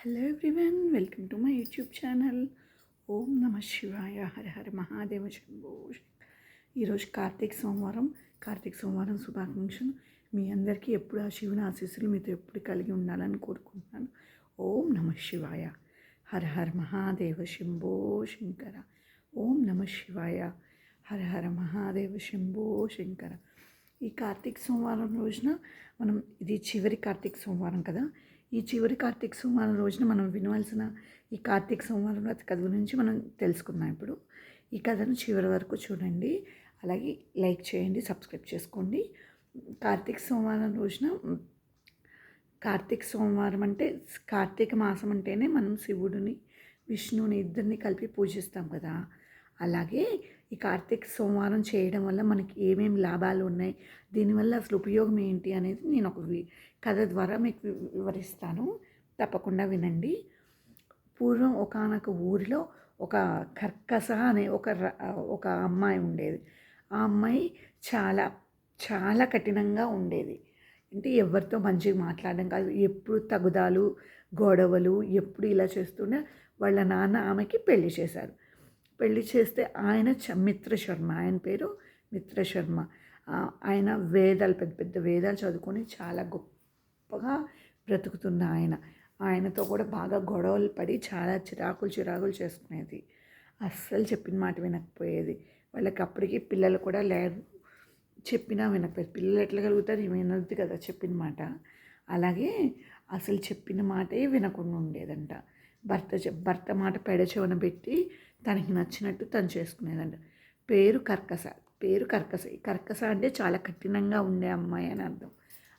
Hello everyone, welcome to my YouTube channel. ఓం నమ శివాయ, హర హర మహాదేవ శంభో. ఈరోజు కార్తీక సోమవారం శుభాకాంక్షలు. మీ అందరికీ ఎప్పుడు ఆ శివుని ఆశీస్సులు మీతో ఎప్పుడు కలిగి ఉండాలని కోరుకుంటున్నాను. ఓం నమ శివాయ, హర హర మహాదేవ శంభో శంకర. ఓం నమ శివాయ, హర హర మహాదేవ శంభో శంకర. ఈ కార్తీక సోమవారం రోజున ఇది చివరి కార్తీక సోమవారం కదా. ఈ చివరి కార్తీక సోమవారం రోజున మనం వినవలసిన ఈ కార్తీక సోమవారం వ్రత కథ గురించి మనం తెలుసుకుందాం. ఇప్పుడు ఈ కథను చివరి వరకు చూడండి, అలాగే లైక్ చేయండి, సబ్స్క్రైబ్ చేసుకోండి. కార్తీక సోమవారం రోజున కార్తీక సోమవారం అంటే కార్తీక మాసం అంటేనే మనం శివుడిని విష్ణువుని ఇద్దరిని కలిపి పూజిస్తాం కదా. అలాగే ఈ కార్తీక సోమవారం చేయడం వల్ల మనకి ఏమేమి లాభాలు ఉన్నాయి, దీనివల్ల అసలు ఉపయోగం ఏంటి అనేది నేను ఒక కథ ద్వారా మీకు వివరిస్తాను. తప్పకుండా వినండి. పూర్వం ఒకానొక ఊరిలో ఒక కర్కస అనే ఒక అమ్మాయి ఉండేది. ఆ అమ్మాయి చాలా చాలా కఠినంగా ఉండేది. అంటే ఎవరితో మంచిగా మాట్లాడడం కాదు, ఎప్పుడు తగుదాలు గొడవలు, ఎప్పుడు ఇలా చేస్తుండే. వాళ్ళ నాన్న ఆమెకి పెళ్లి చేశారు. పెళ్లి చేస్తే ఆయన మిత్రశర్మ, ఆయన పేరు మిత్రశర్మ. ఆయన వేదాలు పెద్ద పెద్ద వేదాలు చదువుకొని చాలా గొప్పగా బ్రతుకుతున్న ఆయనతో కూడా బాగా గొడవలు పడి చాలా చిరాకులు చేసుకునేది. అస్సలు చెప్పిన మాట వినకపోయేది. వాళ్ళకి అప్పటికి పిల్లలు కూడా లేరు, చెప్పినా వినకపోయేది. పిల్లలు ఎట్లా కలుగుతారు, వినొద్దు కదా చెప్పిన మాట. అలాగే అసలు చెప్పిన మాటే వినకుండా ఉండేదంట. భర్త మాట పెడచెవన పెట్టి తనకి నచ్చినట్టు తను చేసుకునేదంట. పేరు కర్కస. కర్కస అంటే చాలా కఠినంగా ఉండే అమ్మాయి అని అర్థం.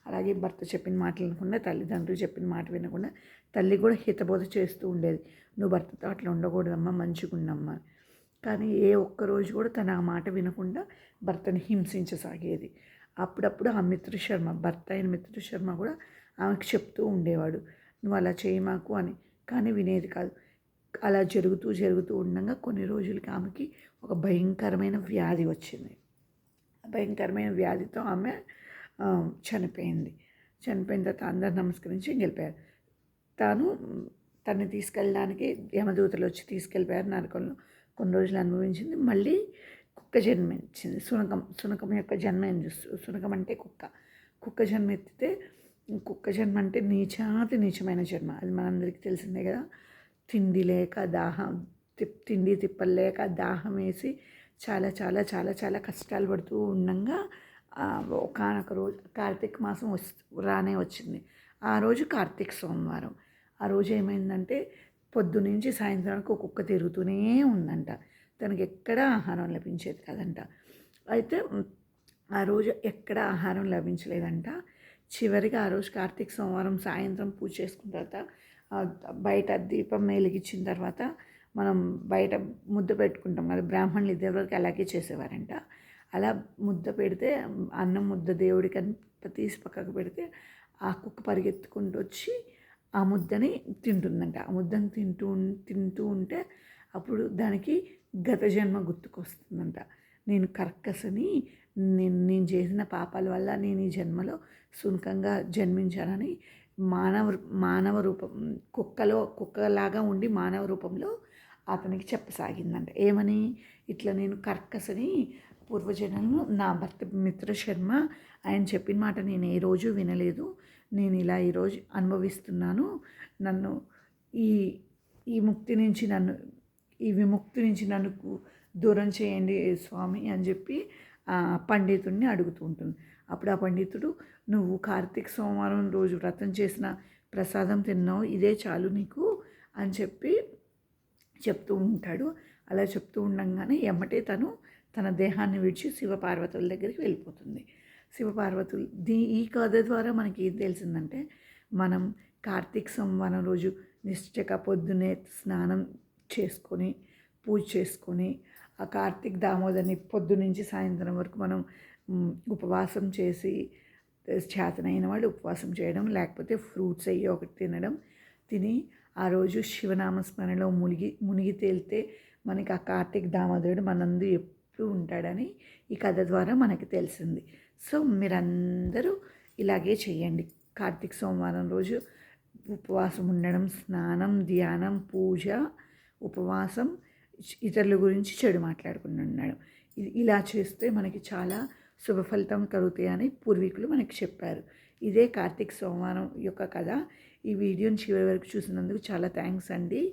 అలాగే భర్త చెప్పిన మాటలు వినకుండా, తల్లిదండ్రులు చెప్పిన మాట వినకుండా, తల్లి కూడా హితబోధ చేస్తూ ఉండేది. నువ్వు భర్తతో అట్లా ఉండకూడదమ్మా, మంచిగా ఉండమ్మా. కానీ ఏ ఒక్కరోజు కూడా తను ఆ మాట వినకుండా భర్తని హింసించసాగేది. అప్పుడప్పుడు ఆ భర్త అయిన మిత్రశర్మ కూడా ఆమెకు చెప్తూ ఉండేవాడు, నువ్వు అలా చేయి మాకు అని. కానీ వినేది కాదు. అలా జరుగుతూ ఉండగా కొన్ని రోజులకి ఆమెకి ఒక భయంకరమైన వ్యాధి వచ్చింది. భయంకరమైన వ్యాధితో ఆమె చనిపోయిన తర్వాత అందరు నమస్కరించి వెళ్ళిపోయారు. తను తీసుకెళ్ళడానికి యమదూతలు వచ్చి తీసుకెళ్ళిపోయారు. నరకంలో కొన్ని రోజులు అనుభవించింది. మళ్ళీ కుక్క జన్మించింది. శునకం యొక్క జన్మ ఏం చూస్తూ, శునకం అంటే కుక్క జన్మ ఎత్తితే, కుక్క జన్మ అంటే నీచమైన జన్మ. అది మనందరికీ తెలిసిందే కదా. తిండి తిప్పలు లేక దాహం వేసి చాలా చాలా చాలా చాలా కష్టాలు పడుతూ ఉండగా ఒకానొక రోజు కార్తీక మాసం రానే వచ్చింది. ఆ రోజు కార్తీక సోమవారం. ఆ రోజు ఏమైందంటే పొద్దునుంచి సాయంత్రం వరకు కుక్క తిరుగుతూనే ఉందంట. తనకి ఎక్కడా ఆహారం లభించేది కదంట. అయితే ఆ రోజు ఎక్కడ ఆహారం లభించలేదంట. చివరిగా ఆ రోజు కార్తీక సోమవారం సాయంత్రం పూజ చేసుకున్న తర్వాత బయట దీపం వెలిగించిన తర్వాత మనం బయట ముద్ద పెట్టుకుంటాం కదా, బ్రాహ్మణులు ఇదివరకు అలాగే చేసేవారంట. అలా ముద్ద పెడితే అన్నం ముద్ద దేవుడికి అని తీసి పక్కకు పెడితే ఆ కుక్క పరిగెత్తుకుంటూ వచ్చి ఆ ముద్దని తింటుందంట. ఆ ముద్దని తింటూ ఉంటే అప్పుడు దానికి గత జన్మ గుర్తుకొస్తుందంట. నేను కర్కసని, నేను చేసిన పాపాల వల్ల నేను ఈ జన్మలో సునకంగా జన్మించానని మానవ రూపం కుక్కలాగా ఉండి మానవ రూపంలో అతనికి చెప్పసాగిందంట. ఏమని, ఇట్లా నేను కర్కసని పూర్వజన్మలో నా భర్త మిత్రశర్మ ఆయన చెప్పిన మాట నేను ఏ రోజు వినలేదు, నేను ఇలా ఈరోజు అనుభవిస్తున్నాను. నన్ను ఈ విముక్తి నుంచి నన్ను దూరం చేయండి స్వామి అని చెప్పి పండితుడిని అడుగుతూ ఉంటుంది. అప్పుడు ఆ పండితుడు, నువ్వు కార్తీక సోమవారం రోజు వ్రతం చేసిన ప్రసాదం తిన్నావు, ఇదే చాలు నీకు అని చెప్పి చెప్తూ ఉంటాడు. అలా చెప్తూ ఉండగానే ఎమ్మటే తన దేహాన్ని విడిచి శివపార్వతుల దగ్గరికి వెళ్ళిపోతుంది. శివపార్వతులు ఈ కథ ద్వారా మనకి ఏం తెలిసిందంటే, మనం కార్తీక సోమవారం రోజు నిష్ఠగా పొద్దున్నే స్నానం చేసుకొని పూజ చేసుకొని ఆ కార్తీక దామోదర్ని పొద్దునుంచి సాయంత్రం వరకు మనం ఉపవాసం చేసి, చేతనైన వాళ్ళు ఉపవాసం చేయడం, లేకపోతే ఫ్రూట్స్ అయ్యి ఒకటి తిని ఆ రోజు శివనామస్మరణలో మునిగి తేలితే మనకి ఆ కార్తీక దామోదరుడు మనందు ఎప్పుడు ఉంటాడని ఈ కథ ద్వారా మనకి తెలిసింది. సో మీరందరూ ఇలాగే చేయండి. కార్తీక సోమవారం రోజు ఉపవాసం ఉండడం, స్నానం, ధ్యానం, పూజ, ఉపవాసం, ఇతరుల గురించి చెడు మాట్లాడకుండా ఉండడం, ఇలా చేస్తే మనకి చాలా శుభ ఫలితం కలుగుతాయని పూర్వీకులు మనకి చెప్పారు. ఇదే కార్తీక సోమవారం యొక్క కథ. ఈ వీడియోని చివరి వరకు చూసినందుకు చాలా థ్యాంక్స్ అండి.